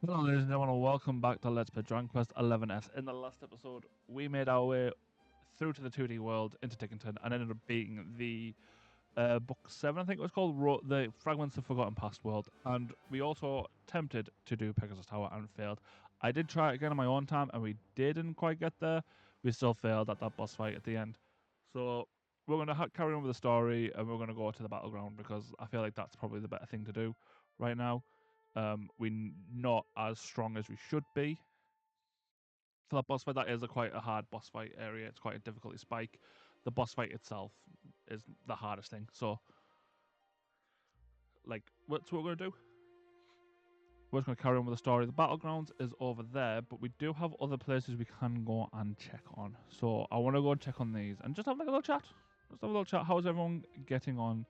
Hello, ladies and gentlemen, and welcome back to Let's Play Dragon Quest 11S. In the last episode, we made our way through to the 2D world into Dickinton and ended up beating the Book 7, I think it was called, the Fragments of Forgotten Past world. And we also attempted to do Pegasus Tower and failed. I did try it again on my own time, and we didn't quite get there. We still failed at that boss fight at the end. So we're going to carry on with the story, and we're going to go to the battleground because I feel like that's probably the better thing to do right now. We're not as strong as we should be for that boss fight. That is quite a hard boss fight area. It's quite a difficulty spike. The boss fight itself is the hardest thing. So, what's what we're gonna do? We're just gonna carry on with the story. The battlegrounds is over there, but we do have other places we can go and check on. So I want to go and check on these and just have like a little chat. Just have a little chat. How's everyone getting on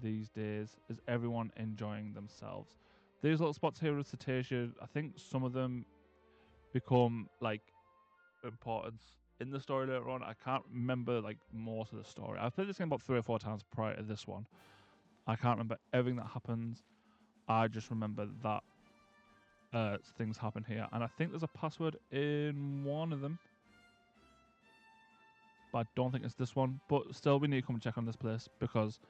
these days? Is everyone enjoying themselves? These little spots here with cetacean, I think some of them become like importance in the story later on. I can't remember like most of the story. I've played this game about 3 or 4 times prior to this one. I can't remember everything that happens. I just remember that things happen here, and I think there's a password in one of them, but I don't think it's this one. But still, we need to come and check on this place because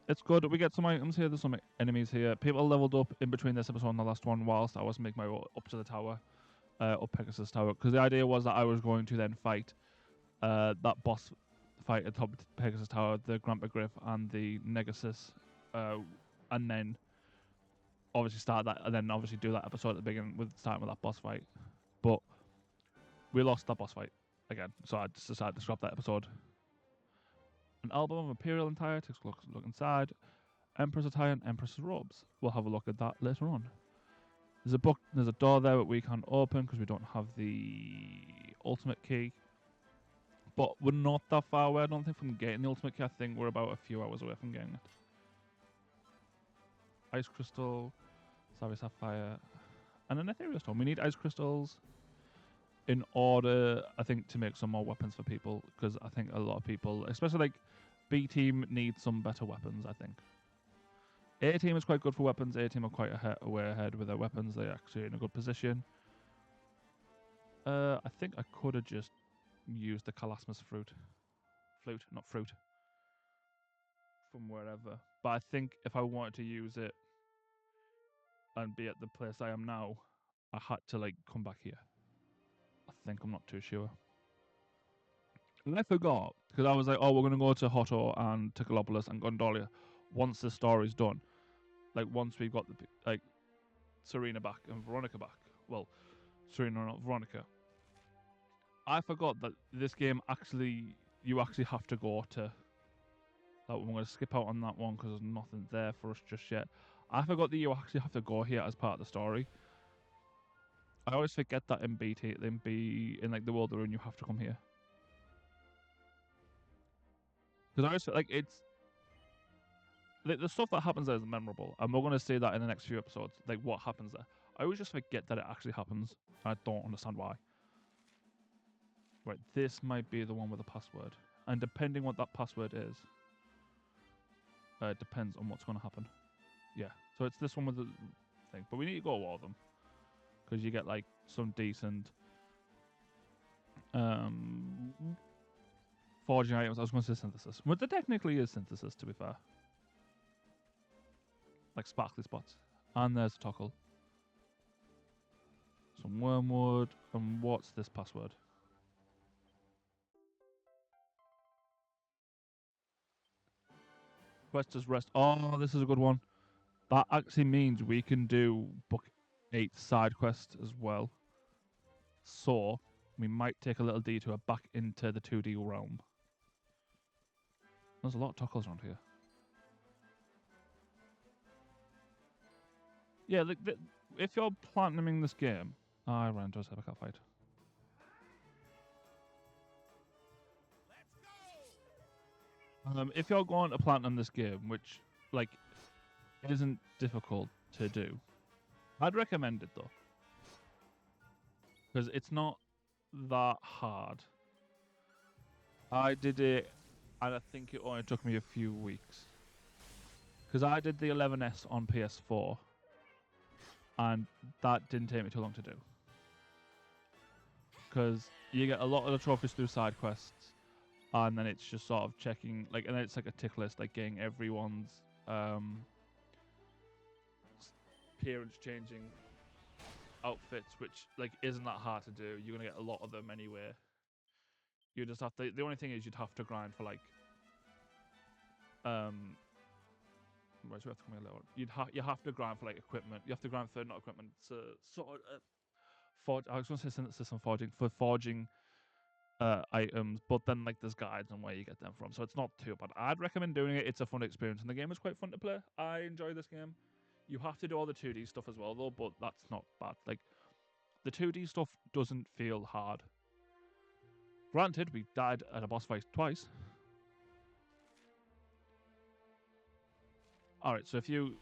it's good. We get some items here. There's some enemies here. People leveled up in between this episode and the last one whilst I was making my way up to the tower. Up Pegasus Tower, because the idea was that I was going to then fight that boss fight at top of Pegasus Tower, the Grandpa Griff and the Negasis, and then obviously start that, and then obviously do that episode at the beginning with starting with that boss fight. But we lost that boss fight again, so I just decided to scrap that episode. An album of Imperial attire. Takes a look inside. Empress attire and Empress robes. We'll have a look at that later on. There's a book. There's a door there that we can't open because we don't have the ultimate key. But we're not that far away, I don't think, from getting the ultimate key. I think we're about a few hours away from getting it. Ice crystal, Savvy sapphire, and an ethereal stone. We need ice crystals in order, I think, to make some more weapons for people, because I think a lot of people, especially like B team, need some better weapons. I think A team is quite good for weapons. A team are quite way ahead with their weapons. They're actually in a good position. I think I could have just used the Calasmus flute, not fruit, from wherever. But I think if I wanted to use it and be at the place I am now, I had to like come back here. I think, I'm not too sure. And I forgot because I was like, oh, we're gonna go to Hotto and Ticolopolis and Gondolia once the story's done. Like once we've got the like Serena back and Veronica back. Well, Serena, not Veronica. I forgot that this game you actually have to go to. Like, we're going to skip out on that one because there's nothing there for us just yet. I forgot that you actually have to go here as part of the story. I always forget that in BT, in like the World of Ruin, you have to come here. Because I always feel like it's the stuff that happens there is memorable, and we're going to see that in the next few episodes. Like what happens there, I always just forget that it actually happens. I don't understand why. Right, this might be the one with the password, and depending what that password is, depends on what's going to happen. Yeah, so it's this one with the thing, but we need to go all of them because you get like some decent forging items. I was going to say synthesis, but there technically is synthesis, to be fair. Like sparkly spots, and there's a toggle, some wormwood, and what's this password? Quest as rest. Oh, this is a good one. That actually means we can do book 8 side quest as well. So we might take a little detour back into the 2D realm. There's a lot of toggles around here. Yeah, if you're platinuming this game, I ran into a cybercat fight. If you're going to platinum this game, which like isn't difficult to do, I'd recommend it though, because it's not that hard. I did it, and I think it only took me a few weeks, because I did the 11S on PS4, and that didn't take me too long to do. Because you get a lot of the trophies through side quests, and then it's just sort of checking, like, and then it's like a tick list, like getting everyone's appearance changing outfits, which like isn't that hard to do. You're gonna get a lot of them anyway. You just have to. The only thing is you'd have to grind for like whereas we have to come a little. You have to grind for like equipment. You have to grind for not equipment. So sort of forge. I was gonna say system forging for forging items, but then like there's guides on where you get them from, so it's not too bad. I'd recommend doing it. It's a fun experience, and the game is quite fun to play. I enjoy this game. You have to do all the 2D stuff as well, though, but that's not bad. Like the 2D stuff doesn't feel hard. Granted, we died at a boss fight twice. All right, so if you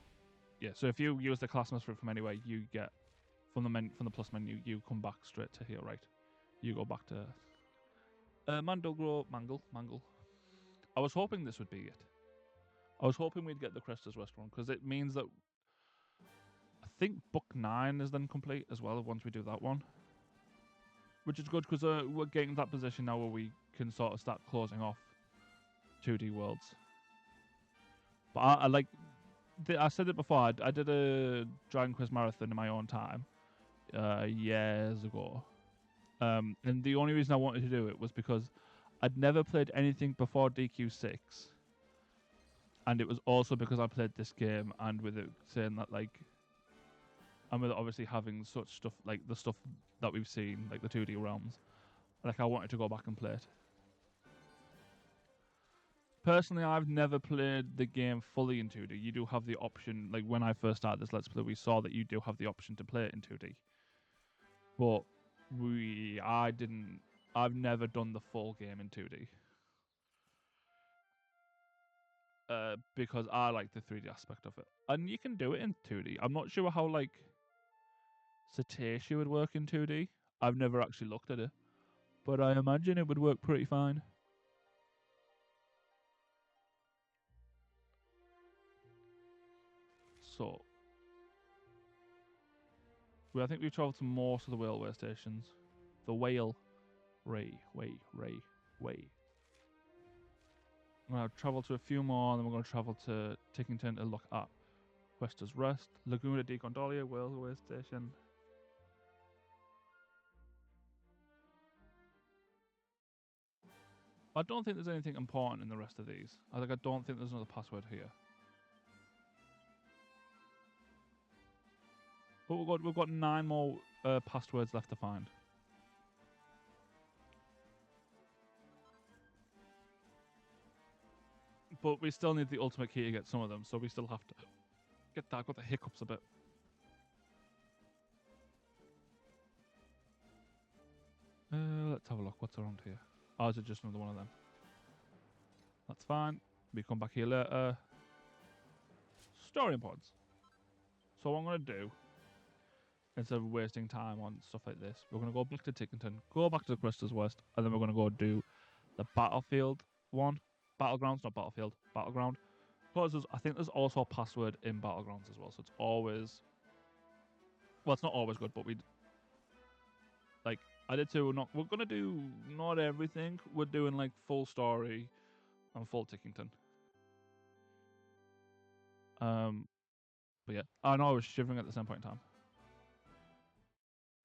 use the class master from anywhere, you get from the plus menu, you come back straight to here, right? You go back to Mangle. I was hoping this would be it. I was hoping we'd get the Crester's West one, because it means that I think Book 9 is then complete as well once we do that one. Which is good, because we're getting to that position now where we can sort of start closing off 2D worlds. But I like... I said it before, I did a Dragon Quest marathon in my own time years ago. And the only reason I wanted to do it was because I'd never played anything before DQ6. And it was also because I played this game, and with it saying that, like, and with it obviously having such stuff, like the stuff that we've seen, like the 2D realms, like I wanted to go back and play it. Personally, I've never played the game fully in 2D. You do have the option, like when I first started this Let's Play, we saw that you do have the option to play it in 2D. But I've never done the full game in 2D. Because I like the 3D aspect of it. And you can do it in 2D. I'm not sure how, like, Cetacean would work in 2D. I've never actually looked at it. But I imagine it would work pretty fine. So, I think we've travelled to most of the railway stations. The Whale. Way. We're going to travel to a few more, and then we're going to travel to Tickington to look at Wester's Rest, Laguna de Gondolia, railway station. I don't think there's anything important in the rest of these. I don't think there's another password here. But we've got 9 more passwords left to find. But we still need the ultimate key to get some of them, so we still have to get that. I've got the hiccups a bit. Let's have a look. What's around here? Oh, is it just another one of them? That's fine. We come back here later. Story pods. So what I'm going to do, instead of wasting time on stuff like this, we're going to go back to Tickington, go back to the Cresters West, and then we're going to go do the Battlefield one. Battlegrounds, not Battlefield. Battleground. Because I think there's also a password in Battlegrounds as well, so it's always... Well, it's not always good, but like, I did too. We're going to do not everything. We're doing, like, full story and full Tickington. But yeah, I know I was shivering at the same point in time.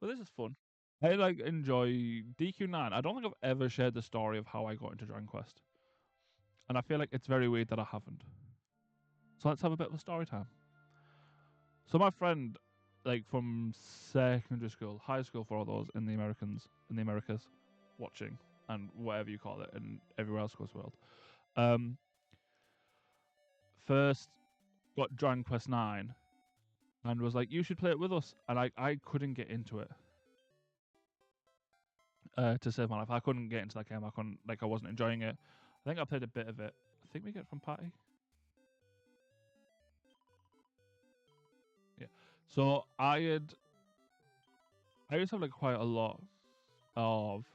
But this is fun. I like enjoy DQ9. I don't think I've ever shared the story of how I got into Dragon Quest. And I feel like it's very weird that I haven't. So let's have a bit of a story time. So my friend, like from secondary school, high school for all those in the Americas, watching, and whatever you call it, and everywhere else across the world. First got Dragon Quest 9 and was like, you should play it with us. And I couldn't get into it. To save my life. I couldn't get into that game. I wasn't enjoying it. I think I played a bit of it. I think we get it from Patty. Yeah. So I used to have like quite a lot of...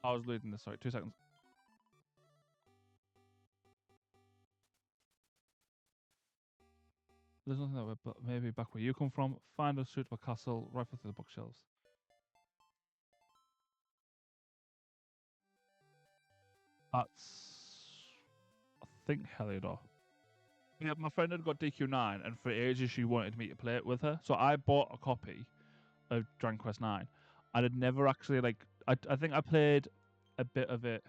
I was losing this, sorry, 2 seconds. There's nothing that way, but maybe back where you come from. Find a suitable castle, rifle through the bookshelves. That's, I think, Heliodor. Yeah, my friend had got DQ9, and for ages she wanted me to play it with her. So I bought a copy of Dragon Quest 9. And I'd never actually, like, I think I played a bit of it.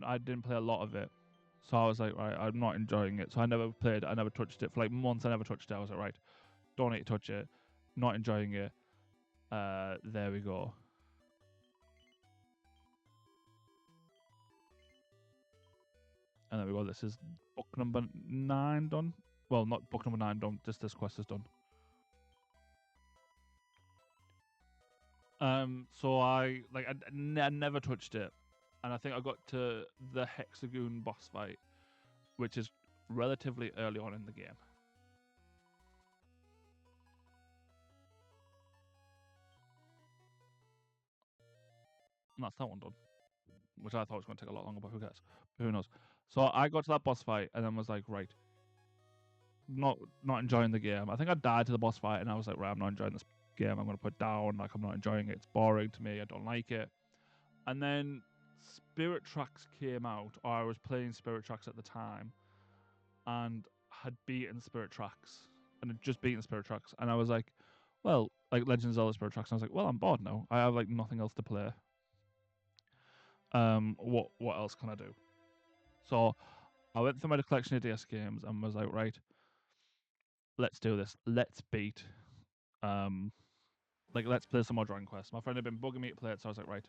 I didn't play a lot of it. So I was like, right, I'm not enjoying it. So I never played it. I never touched it. For like months, I never touched it. I was like, right, don't need to touch it. Not enjoying it. There we go. And there we go. This is book number 9 done. Well, not book number 9 done. Just this quest is done. So I never touched it, and I think I got to the Hexagon boss fight, which is relatively early on in the game. And that's that one done, which I thought was going to take a lot longer, but who cares? Who knows? So I got to that boss fight and then was like, right, not enjoying the game. I think I died to the boss fight, and I was like, right, I'm not enjoying this game. I'm going to put it down. Like, I'm not enjoying it. It's boring to me. I don't like it. And then Spirit Tracks came out, or I was playing Spirit Tracks at the time, and had beaten Spirit Tracks, and had just beaten Spirit Tracks, and I was like, well, like Legend of Zelda Spirit Tracks, and I was like, well, I'm bored now. I have like nothing else to play. What else can I do? So I went through my collection of DS games and was like, right, let's do this. Let's beat, um, let's play some more Dragon Quest. My friend had been bugging me to play it, so I was like, right.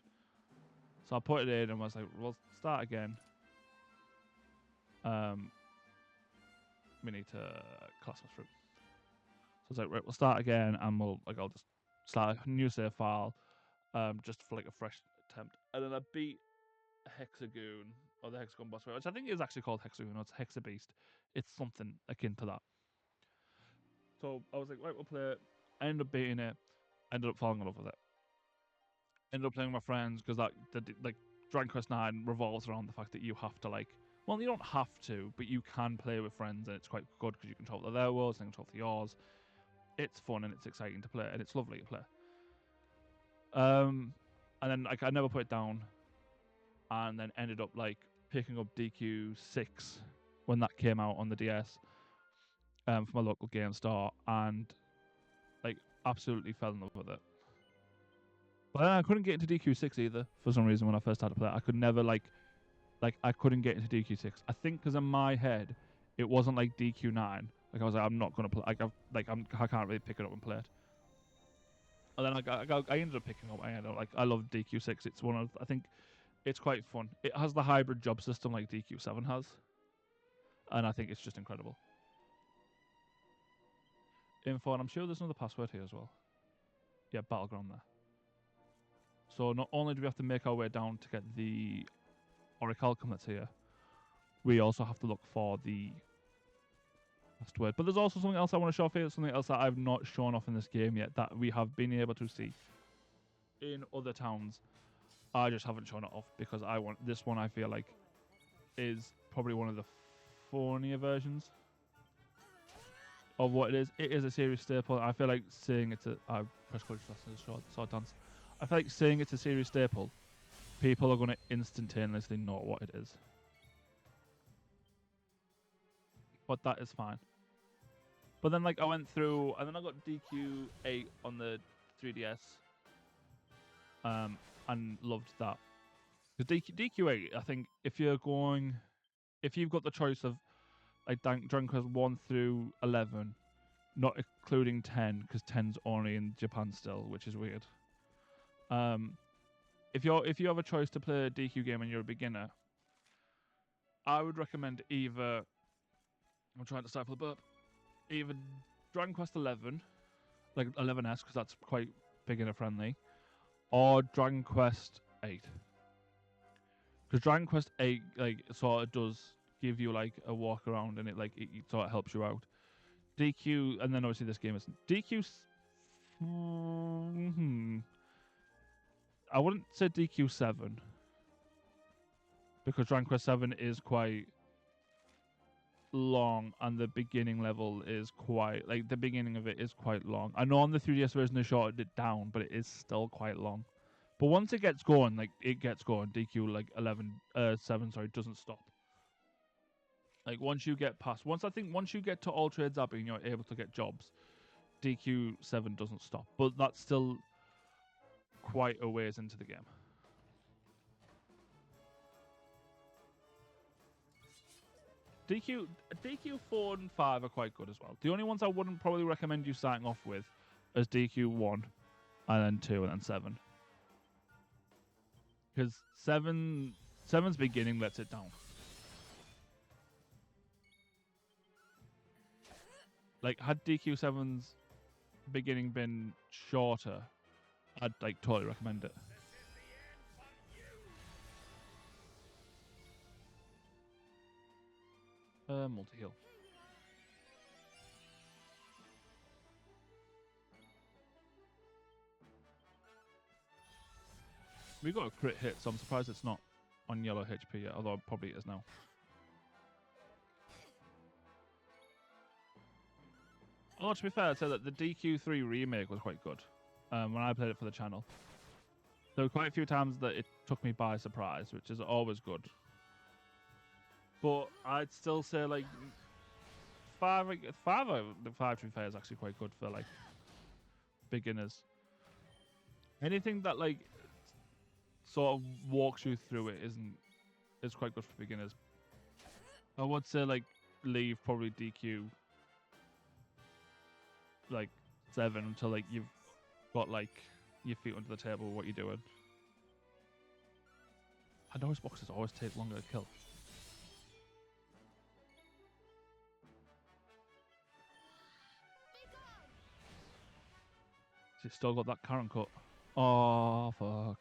So I put it in and was like, we'll start again. Um, we need to class my fruit. So I was like, right, we'll start again, and I'll just start a new save file, just for like a fresh attempt. And then I beat Hexagon, or the Hexagon boss fight, which I think is actually called Hexagon, or it's Hexabeast. It's something akin to that. So I was like, right, we'll play it. I ended up beating it. Ended up falling in love with it. Ended up playing with my friends because like Dragon Quest 9 revolves around the fact that you have to like. Well, you don't have to, but you can play with friends, and it's quite good because you control their worlds and control yours. It's fun and it's exciting to play, and it's lovely to play. Um, and then like I never put it down, and then ended up like picking up DQ6 when that came out on the DS, from my local game store, and like absolutely fell in love with it. But then I couldn't get into DQ6 either for some reason when I first started to play it. I could never like I couldn't get into DQ6. I think because in my head it wasn't like DQ9. Like I was like, I'm not gonna play. I can't really pick it up and play it. And then I ended up picking up. I love DQ6. It's one of, I think it's quite fun. It has the hybrid job system like DQ7 has, and I think it's just incredible. Info, and I'm sure there's another password here as well. Yeah, battleground there. So not only do we have to make our way down to get the oricalcum that's here, we also have to look for the last word. But there's also something else I want to show off here. Something else that I've not shown off in this game yet that we have been able to see in other towns. I just haven't shown it off because I want this one. I feel like is probably one of the funnier versions of what it is. It is a serious staple. I feel like saying it's a press culture sword dance. I feel like saying it's a serious staple, people are going to instantaneously know what it is. But that is fine. But then like I went through and then I got DQ8 on the 3DS, and loved that. Because DQ8, I think if you've got the choice of like Dragon Quest 1 through 11, not including 10, because 10's only in Japan still, which is weird. If you have a choice to play a DQ game and you're a beginner, I would recommend either, I'm trying to stifle a burp, either Dragon Quest 11, like 11S, because that's quite beginner friendly, or Dragon Quest 8. Because Dragon Quest 8 like sort of does give you like a walk around, and it sort of helps you out. DQ, and then obviously this game is DQ. I wouldn't say DQ7 because Dragon Quest 7 is quite long, and the beginning level is quite like the beginning of it is quite long. I know on the 3DS version they shortened it down, but it is still quite long. But once it gets going, like it gets going, DQ like 7, sorry, doesn't stop. Like once you get past, once you get to all trades Abbey and you're able to get jobs, DQ7 doesn't stop. But that's still quite a ways into the game. DQ 4 and 5 are quite good as well. The only ones I wouldn't probably recommend you starting off with is DQ 1 and then 2 and then 7. Because 7's beginning lets it down. Like, had DQ7's beginning been shorter, I'd like totally recommend it. Multi-heal. We got a crit hit, so I'm surprised it's not on yellow HP yet, although it probably is now. Oh, to be fair, I'd say that the DQ3 remake was quite good when I played it for the channel. There were quite a few times that it took me by surprise, which is always good. But I'd still say like the 5 to be fair is actually quite good for like beginners. Anything that like sort of walks you through it is quite good for beginners. I would say like leave probably DQ like 7 until like you've got like your feet under the table, what you're doing. I know his boxes always take longer to kill. She's still got that Karen cut. Oh, fuck.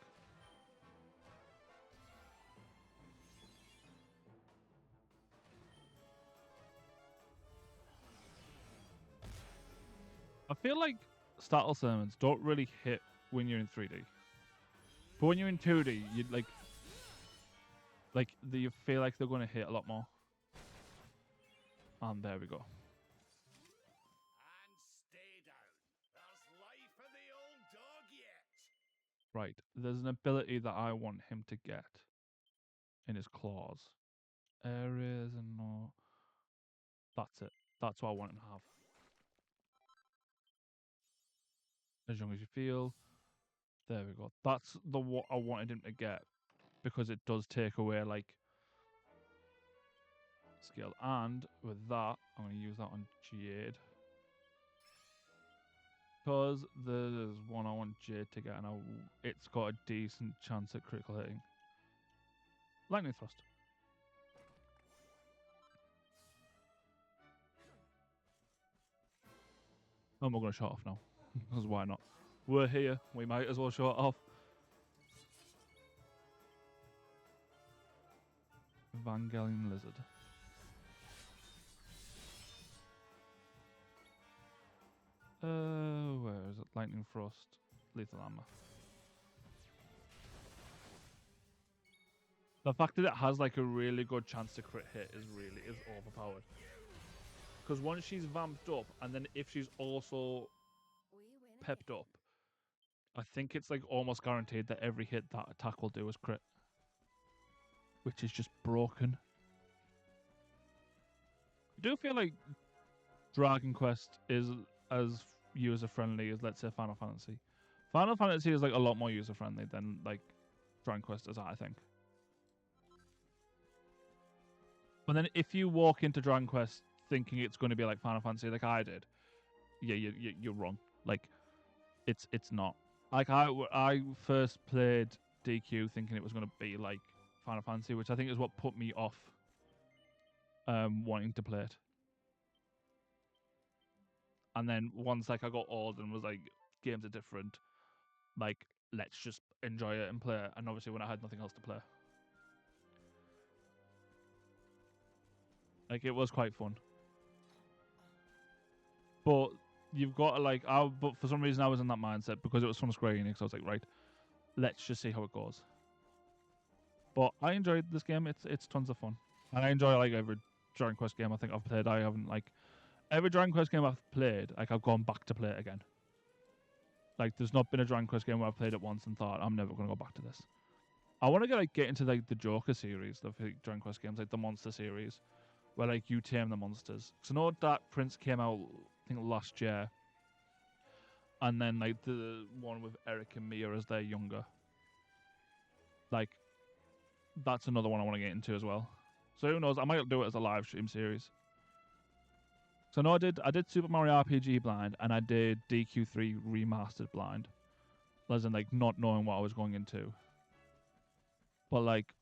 I feel like startle sermons don't really hit when you're in 3D. But when you're in 2D, you you feel like they're going to hit a lot more. And there we go. And stay down. There's life for the old dog yet. Right, there's an ability that I want him to get in his claws. Areas and no. That's it. That's what I want him to have. As young as you feel. There we go. That's the what I wanted him to get. Because it does take away like skill. And with that, I'm going to use that on Jade. Because there's one I want Jade to get, and it's got a decent chance at critical hitting. Lightning Thrust. And we're going to shut off now. Because why not? We're here. We might as well shut off. Evangelion Lizard. Where is it? Lightning Frost. Lethal Armor. The fact that it has like a really good chance to crit hit is overpowered. Because once she's vamped up, and then if she's also pepped up, I think it's like almost guaranteed that every hit that attack will do is crit. Which is just broken. I do feel like Dragon Quest is as user friendly as, let's say, Final Fantasy. Final Fantasy is like a lot more user friendly than like Dragon Quest is, I think. But then if you walk into Dragon Quest thinking it's going to be like Final Fantasy, like I did, yeah, you're wrong. Like, it's not. Like I first played DQ thinking it was going to be like Final Fantasy, which I think is what put me off wanting to play it. And then once like I got old and was like, games are different, like let's just enjoy it and play it. And obviously when I had nothing else to play, like it was quite fun. But you've got to like, but for some reason I was in that mindset because it was from Square Enix. I was like, right, let's just see how it goes. But I enjoyed this game. It's tons of fun, and I enjoy like every Dragon Quest game I think I've played. I haven't like every Dragon Quest game I've played, like I've gone back to play it again. Like there's not been a Dragon Quest game where I've played it once and thought I'm never gonna go back to this. I want to get into like the Joker series of like, Dragon Quest games, like the Monster series, where like you tame the monsters. Because I know Dark Prince came out I think last year, and then like the one with Eric and Mia as they're younger. Like that's another one I want to get into as well. So who knows? I might do it as a live stream series. So no, I did Super Mario RPG blind and I did DQ3 remastered blind, as in like not knowing what I was going into. But like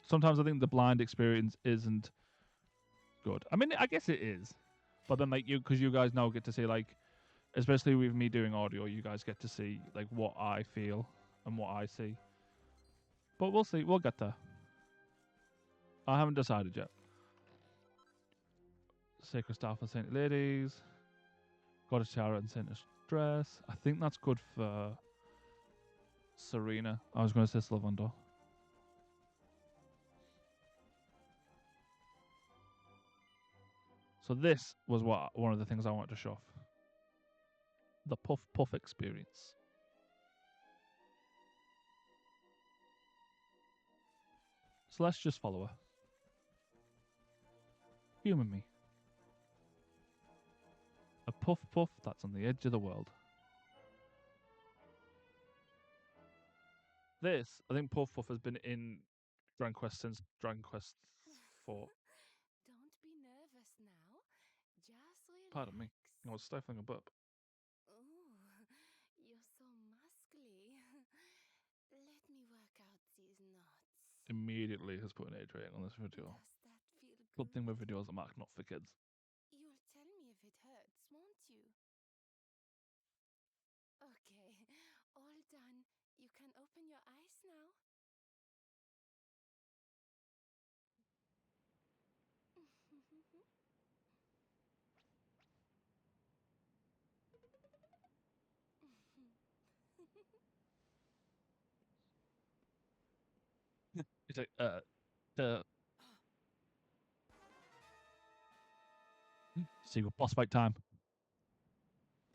sometimes I think the blind experience isn't good. I mean, I guess it is, but then like because you guys now get to see like, especially with me doing audio, you guys get to see like what I feel and what I see. But we'll see. We'll get there. I haven't decided yet. Sacred Staff and Saint Ladies, Goddess Tiara and Saint Dress. I think that's good for Serena. I was going to say Sylvander. So this was one of the things I wanted to show off. The Puff Puff experience. So let's just follow her. Human me. A Puff Puff that's on the edge of the world. This, I think Puff Puff has been in Dragon Quest since Dragon Quest 4. Don't be nervous now. Just relax. Pardon me. I was stifling a burp. Ooh, you're so muscly. Let me work out these knots. Immediately has put an age rating on this video. Does that feel Good good? thing with videos are marked not for kids. You'll tell me if it hurts, won't you? Okay, all done. You can open your eyes now. It's like, secret boss fight time.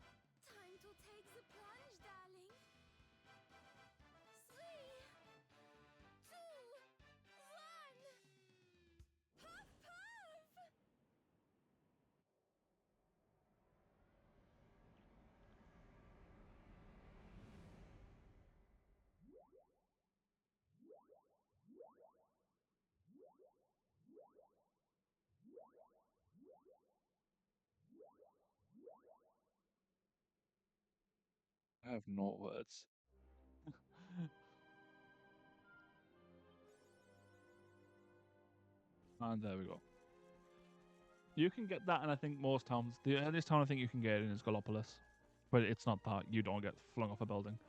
Time to take the plunge, darling. 3, 2, 1. Puff, puff! I have no words. And there we go. You can get that, and I think most towns. The earliest town I think you can get in is Gallopolis, but it's not that. You don't get flung off a building,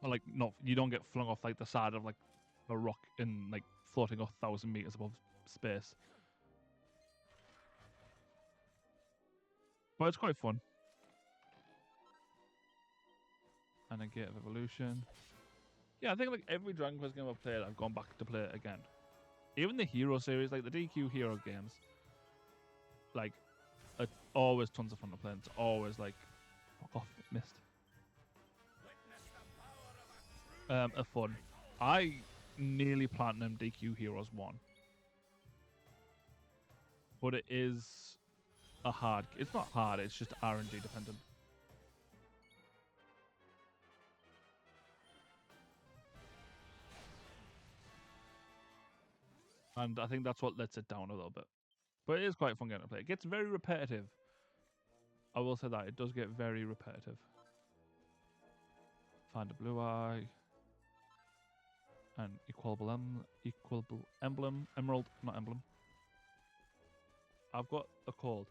or like not. You don't get flung off like the side of like a rock and like floating 1,000 meters above space. But it's quite fun. And a Gate of Evolution. Yeah, I think like every Dragon Quest game I've played, I've gone back to play it again. Even the Hero series, like the DQ Hero games, like it's always tons of fun to play. It's always like, fuck off, missed. Witness the power of a true A fun. I nearly platinum DQ Heroes 1, but it is a hard. It's not hard. It's just RNG dependent. And I think that's what lets it down a little bit. But it is quite a fun game to play. It gets very repetitive. I will say that. It does get very repetitive. Find a blue eye. An equable emblem. Emerald, not emblem. I've got a cold.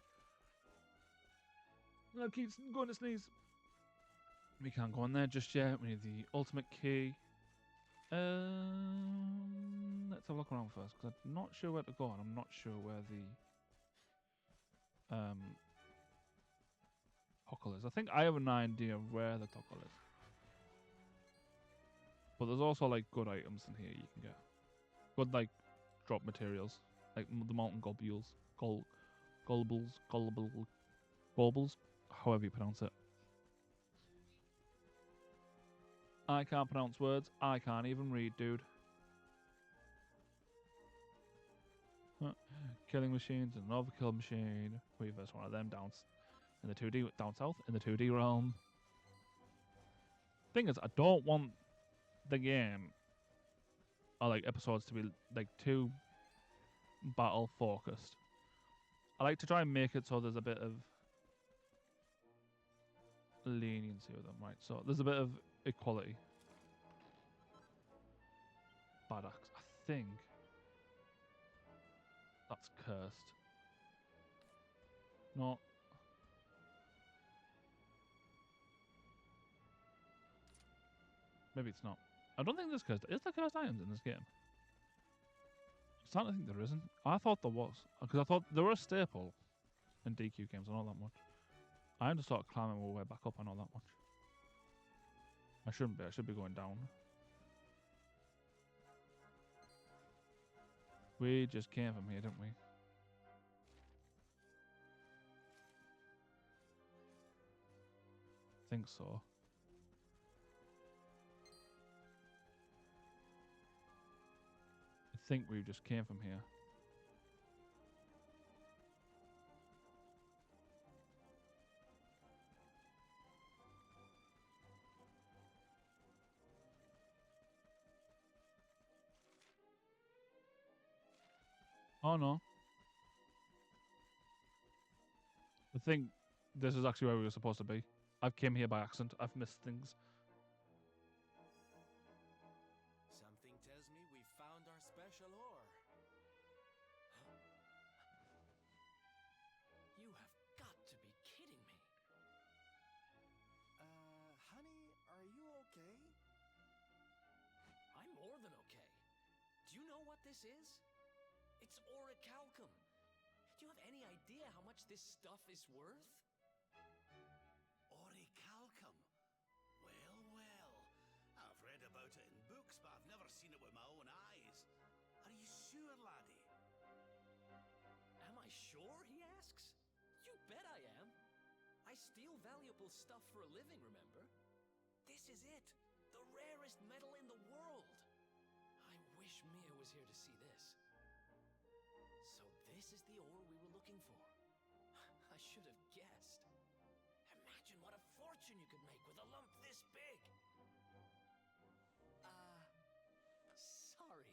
I keep going to sneeze. We can't go in there just yet. We need the ultimate key. Let's have a look around first, because I'm not sure where to go, and I'm not sure where the toggle is. I think I have an idea of where the toggle is. But there's also like good items in here you can get. Good like drop materials. like the molten globules, globals, however you pronounce it. I can't pronounce words. I can't even read, dude. Killing machines and an overkill machine. We versus one of them down in the 2D down south in the 2D realm. Thing is, I don't want the game or like episodes to be like too battle focused. I like to try and make it so there's a bit of leniency with them, right? So there's a bit of equality. Bad axe. I think that's cursed. No. Maybe it's not. I don't think there's cursed. Is there cursed items in this game? I'm starting to think there isn't. I thought there was. Because I thought there were a staple in DQ games. I know that much. I had to start climbing my way back up. I know that much. I shouldn't be. I should be going down. We just came from here, didn't we? I think so. I think we just came from here. Oh no. I think this is actually where we were supposed to be. I've came here by accident. I've missed things. Something tells me we found our special ore. You have got to be kidding me. Honey, are you okay? I'm more than okay. Do you know what this is? It's oricalcum. Do you have any idea how much this stuff is worth? Oricalcum? Well, well. I've read about it in books, but I've never seen it with my own eyes. Are you sure, laddie? Am I sure, he asks? You bet I am. I steal valuable stuff for a living, remember? This is it. The rarest metal in the world. I wish Mia was here to see this. So this is the ore we were looking for. I should have guessed. Imagine what a fortune you could make with a lump this big. Sorry.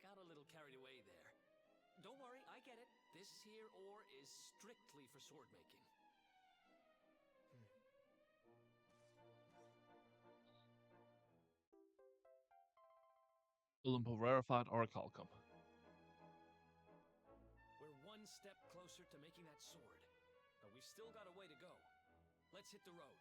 Got a little carried away there. Don't worry, I get it. This here ore is strictly for sword making. A lump of rarefied oricalcum. We're one step closer to making that sword. But we've still got a way to go. Let's hit the road.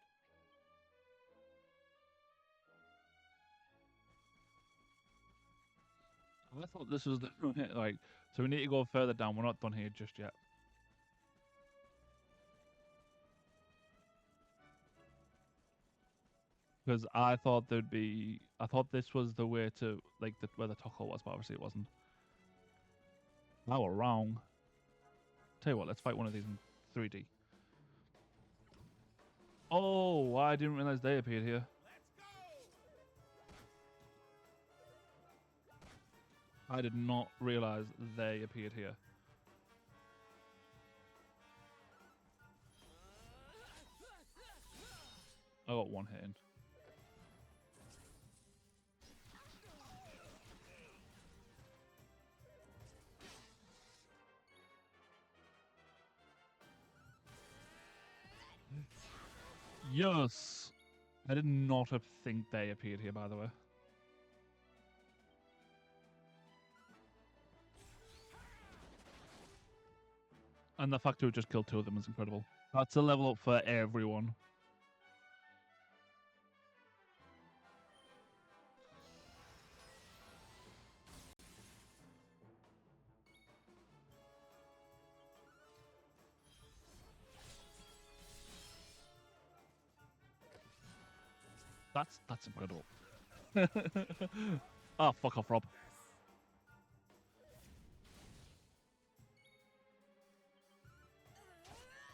I thought this was the like. So we need to go further down. We're not done here just yet. Because I thought there'd be. I thought this was the way to like where the taco was, but obviously it wasn't. Now we're wrong. Tell you what, let's fight one of these in 3D. Oh, I didn't realize they appeared here. Let's go! I did not realize they appeared here. I got one hit in. Yes! I did not think they appeared here, by the way. And the fact that we just killed two of them is incredible. That's a level up for everyone. That's incredible. Ah, fuck off, Rob.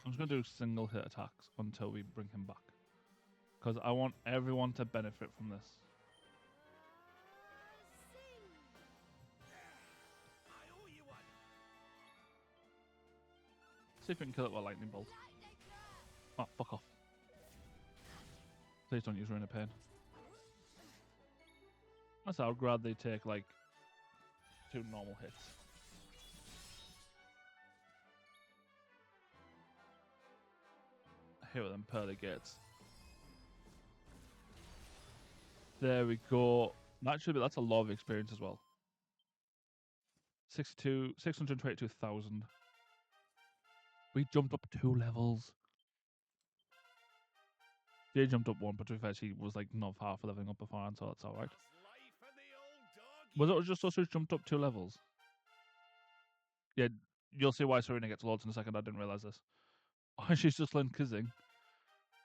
I'm just going to do single hit attacks until we bring him back. Because I want everyone to benefit from this. I owe you one. See if we can kill it with a lightning bolt. Oh, fuck off. Please don't use Rain of Pain. That's how glad they take, like, 2 normal hits. Here with them pearly gates. There we go. That's a lot of experience as well. 622,000. We jumped up 2 levels. They jumped up 1, but to be fair, she was like not half leveling up beforehand, so that's alright. Was it just us who jumped up 2 levels? Yeah, you'll see why Serena gets loads in a second. I didn't realise this. Oh, she's just learned kizzing.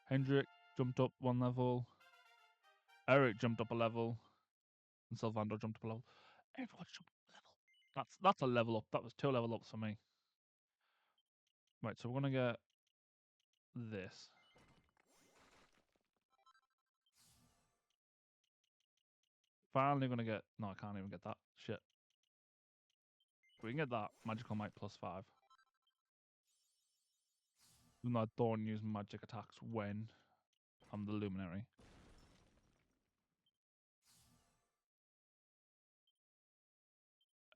Hendrik jumped up 1 level. Eric jumped up a level. And Sylvando jumped up a level. Everyone jumped up a level. That's a level up. That was 2 level ups for me. Right, so we're gonna get this. Finally gonna get... No, I can't even get that. Shit. We can get that. Magical Might +5. Even though I don't use magic attacks when I'm the Luminary.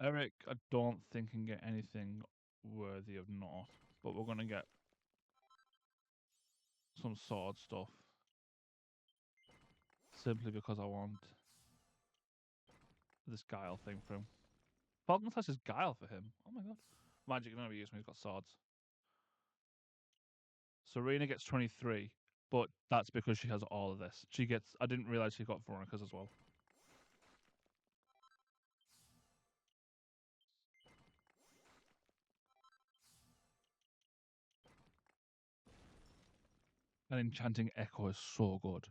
Eric, I don't think can get anything worthy of not. But we're gonna get some sword stuff. Simply because I want this Guile thing for him. Falcon Slash is Guile for him. Oh my god. Magic can only be used when he's got swords. Serena gets 23, but that's because she has all of this. She gets... I didn't realise she got Veronica's as well. And Enchanting Echo is so good.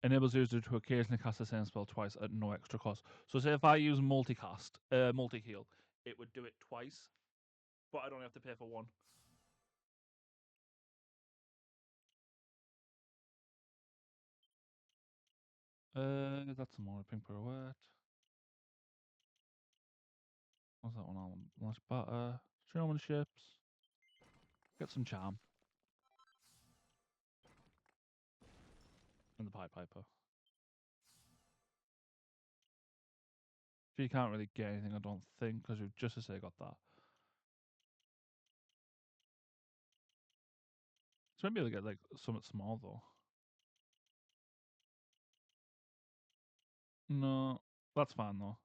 Enables user to occasionally cast the same spell twice at no extra cost. So say if I use multi-cast, multi-heal, it would do it twice, but I'd only have to pay for 1. That's some more pink pirouette. What's that one on? Lash batter, showmanships. Get some charm. And the Pied Piper. She can't really get anything, I don't think, because we've just to say got that. So maybe they'll get like something small though. No, that's fine though.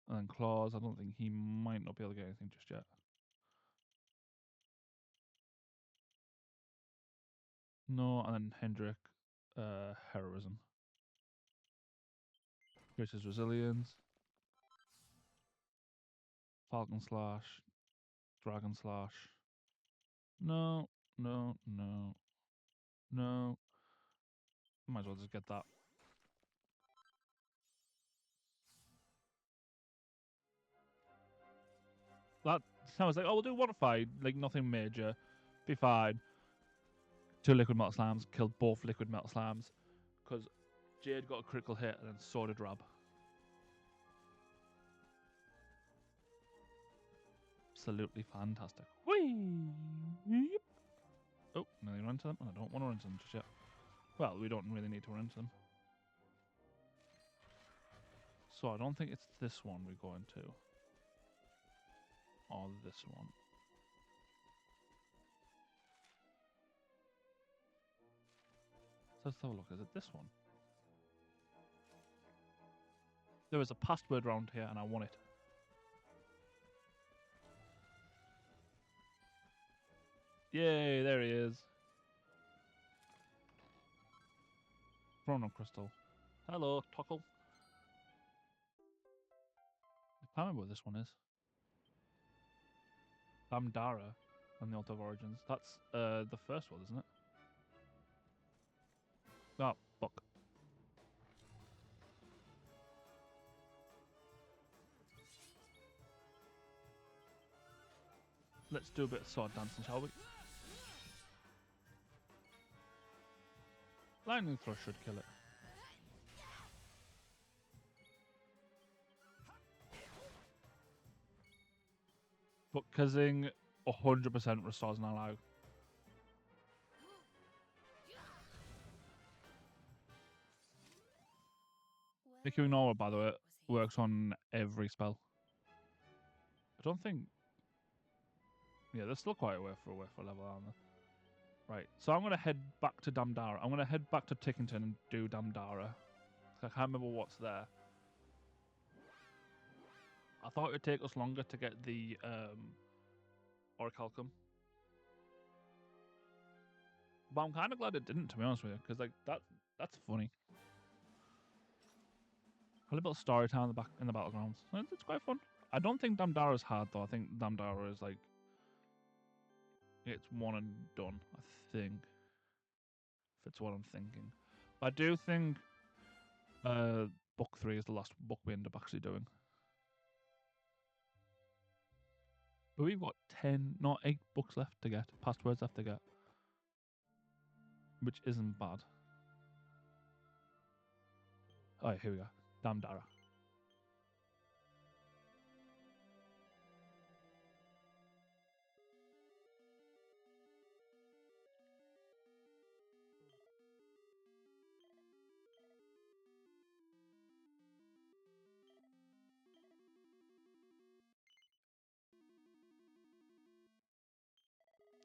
And then Claws, I don't think he might not be able to get anything just yet. No, and then Hendrik, Heroism. Increases Resilience. Falcon Slash. Dragon Slash. No, no, no, no. Might as well just get that. That sounds like, oh, we'll do one fight, like nothing major. Be fine. 2 Liquid Metal Slams, killed both Liquid Metal Slams. Because Jade got a critical hit and then so did Rab. Absolutely fantastic. Whee! Yep. Oh, nearly run into them, and I don't want to run into them just yet. Well, we don't really need to run into them. So I don't think it's this one we're going to. Or this one. So let's have a look. Is it this one? There is a password round here and I want it. Yay, there he is. Chrono Crystal. Hello, Tockle. I can't remember what this one is. Amdara and the Altar of Origins. That's the first one, isn't it? Oh, fuck. Let's do a bit of sword dancing, shall we? Lightning thrust should kill it. But Kazing 100% restores an ally. Mickey Normal, by the way, works on every spell. I don't think... Yeah, they're still quite away for level, aren't they? Right, so I'm going to head back to Damdara. I'm going to head back to Tickington and do Damdara. I can't remember what's there. I thought it would take us longer to get the oricalcum. But I'm kind of glad it didn't, to be honest with you, because like that's funny. A little story time in the battlegrounds. It's quite fun. I don't think Damdara is hard though. I think Damdara is like it's one and done. I think if it's what I'm thinking. I do think book 3 is the last book we end up actually doing. But we've got 8 books left to get, passwords left to get, which isn't bad. Oh, yeah, here we go. Damdara.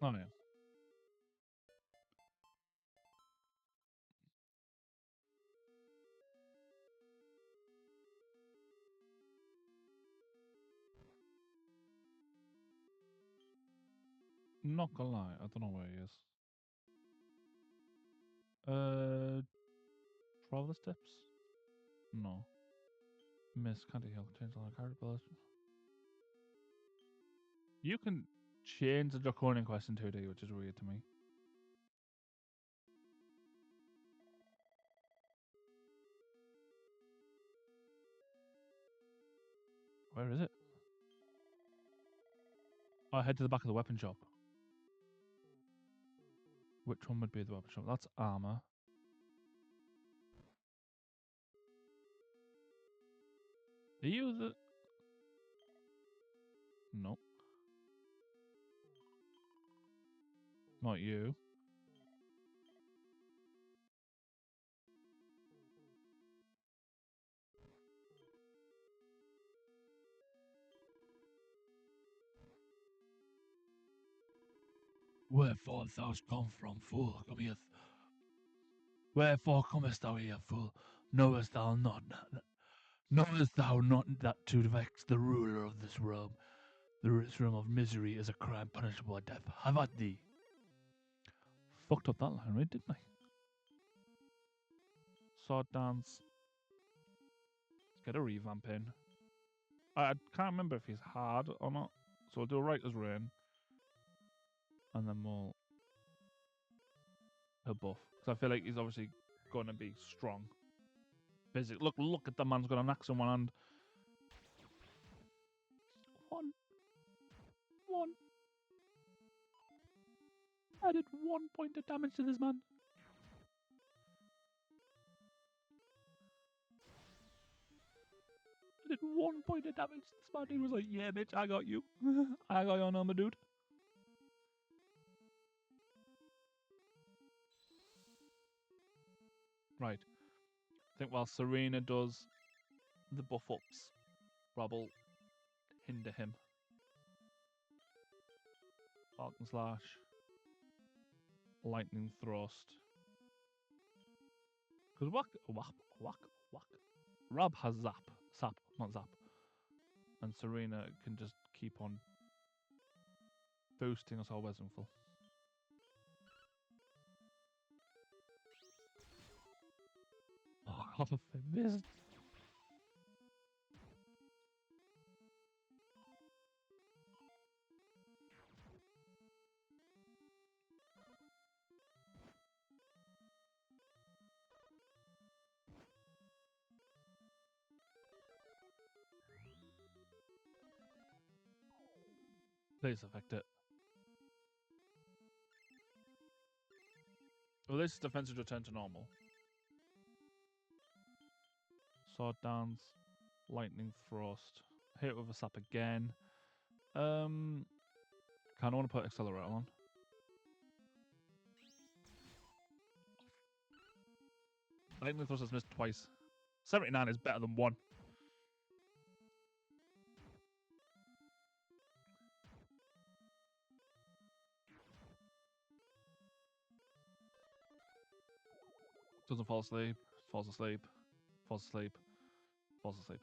Oh, yeah. Not gonna lie, I don't know where he is. Traveler steps? No. Miss Candy Hill. Change all the character. You can change the Draconian quest in 2D, which is weird to me. Where is it? Oh, I head to the back of the weapon shop. Which one would be the weapon shop? That's armor. Are you the... Nope. Not you. Wherefore thou'st come from, fool? Come here. Wherefore comest thou here, fool? Knowest thou not that to vex the ruler of this realm, this realm of misery, is a crime punishable by death? Have at thee. Fucked up that line, right, didn't I? Sword dance. Let's get a revamp in. I can't remember if he's hard or not, so we'll do a Writer's Rain, and then he'll buff. Because I feel like he's obviously going to be strong. Basic. Look at the man's got an axe in one hand. One. I did 1 point of damage to this man. I did 1 point of damage. This man dude was like, yeah, bitch, I got you. I got your number, dude. Right. I think while Serena does the buff ups, Rob will hinder him. Falcon Slash. Lightning Thrust. Because whack. Rob has Sap, not Zap. And Serena can just keep on boosting us always in full. Oh, I missed. Please affect it. Well, this defense return to normal. Sword dance, lightning thrust, hit with a sap again. Kind of want to put accelerator on. Lightning thrust has missed twice. 79 is better than 1. Doesn't fall asleep, falls asleep, falls asleep, falls asleep.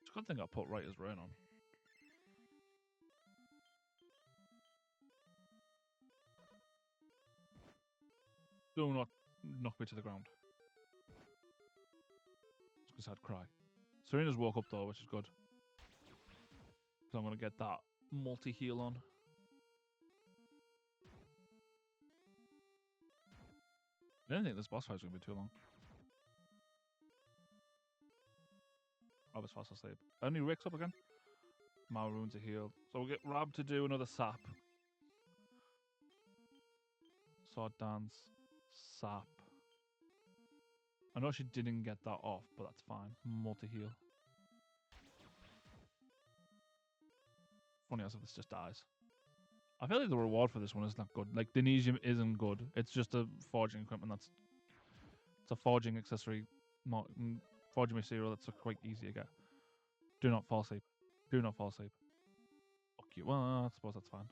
It's a good thing I put Writer's Rain on. Do not knock me to the ground. Because I'd cry. Serena's woke up though, which is good. So I'm going to get that multi-heal on. I didn't think this boss fight was going to be too long. I was fast asleep. Only wakes up again. My runes are healed. So we'll get Rab to do another sap. Sword dance. Sap. I know she didn't get that off, but that's fine. Multi-heal. Funny as if this just dies. I feel like the reward for this one is not good. Like, Denesium isn't good. It's just a forging equipment that's... It's a forging accessory. Not forging material that's quite easy to get. Do not fall asleep. Do not fall asleep. Fuck you. Well, I suppose that's fine.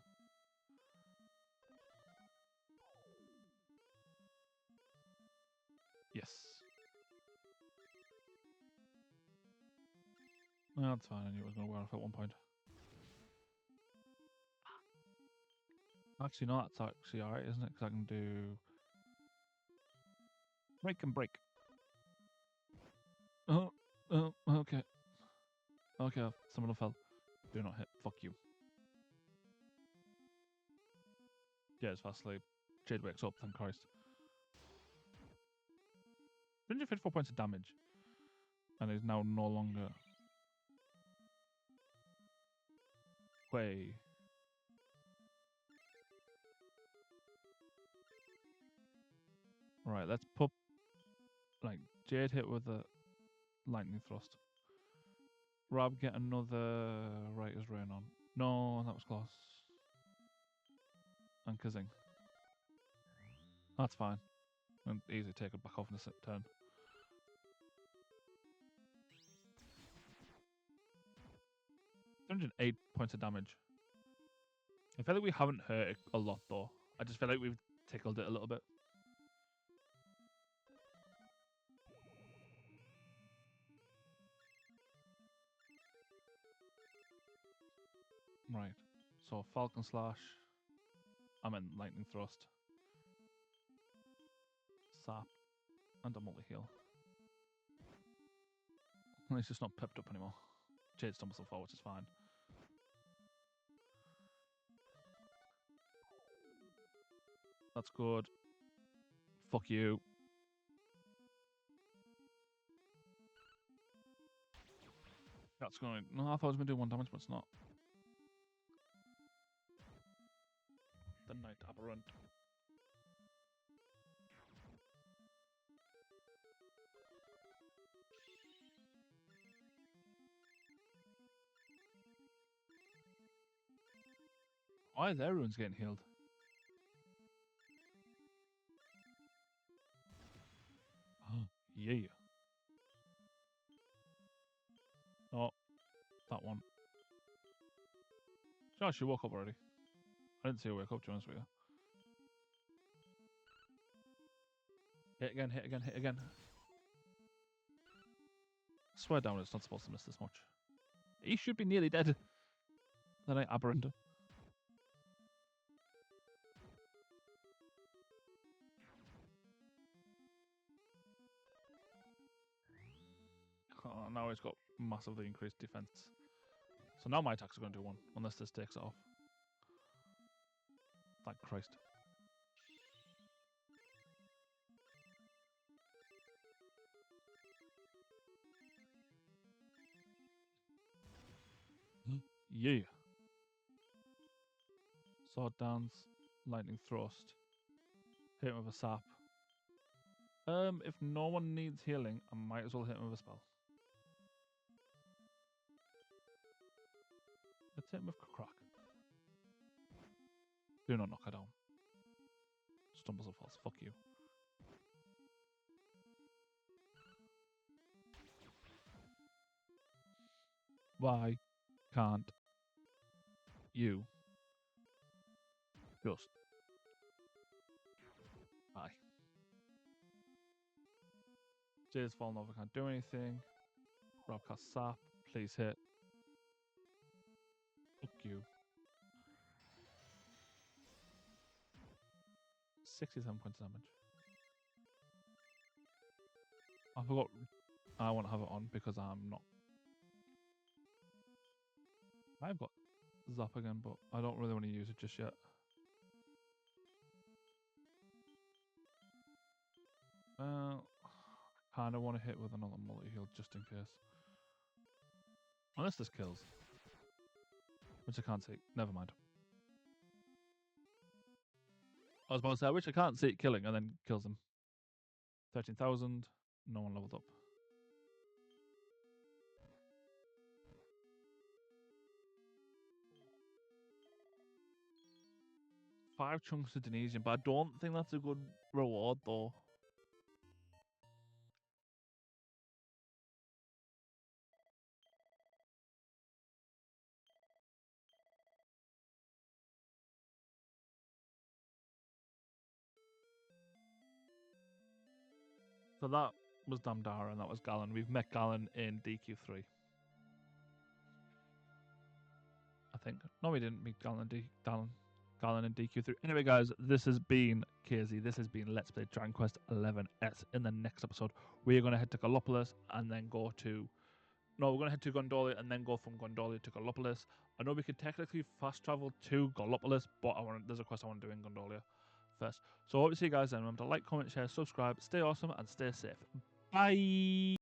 Yes. No, that's fine. I knew it was going to wear off at one point. Actually, no, that's actually alright, isn't it? Because I can do... Break and break. Oh, okay. Okay, someone fell. Do not hit. Fuck you. Yeah, it's fast asleep. Jade wakes up, thank Christ. 354 points of damage. And is now no longer... Way. Right, let's put... Like, Jade hit with a lightning thrust. Rab get another Writer's Rain on. No, that was close. And Kazing. That's fine. And easy take it back off in the turn. $108 points of damage. I feel like we haven't hurt it a lot though. I just feel like we've tickled it a little bit. Right. So Falcon Slash. I meant Lightning Thrust. Sap. And a multi-heal. At least it's not pepped up anymore. Jade stumbles so far, which is fine. That's good. Fuck you. That's going... No, I thought it was going to do 1 damage, but it's not. The Night Aberrant. Why are their runes getting healed? Yeah. Oh, that one. Josh, she woke up already. I didn't see her wake up, to be honest with you. Hit again, hit again, hit again. Swear down, it's not supposed to miss this much. He should be nearly dead. The Night Aberrant. Oh, now he's got massively increased defense. So now my attacks are going to do 1, unless this takes it off. Thank Christ. Yeah. Sword dance, lightning thrust, hit him with a sap. If no one needs healing, I might as well hit him with a spell. Let's hit him with crack. Do not knock her down. Stumbles and falls. Fuck you. Why can't you just die? Jay's fallen over, can't do anything. Grab cast sap. Please hit. Fuck you. 67 points of damage. I forgot I won't have it on because I'm not. I've got Zap again, but I don't really want to use it just yet. I kind of want to hit with another multi-heal just in case. Unless this kills. Which I can't see. Never mind. I was about to say, which I can't see it killing, and then kills him. 13,000. No one leveled up. 5 chunks of Denesium, but I don't think that's a good reward, though. So that was Damdara, and that was Galen. We've met Galen in DQ3. I think. No, we didn't meet Galen in DQ3. Anyway, guys, this has been KZ. This has been Let's Play Dragon Quest 11S. In the next episode, we are going to head to Gallopolis and then go to... No, we're going to head to Gondolia and then go from Gondolia to Gallopolis. I know we could technically fast travel to Gallopolis, but there's a quest I want to do in Gondolia first. So, I hope to see you guys then. Remember to like, comment, share, subscribe, stay awesome, and stay safe. Bye!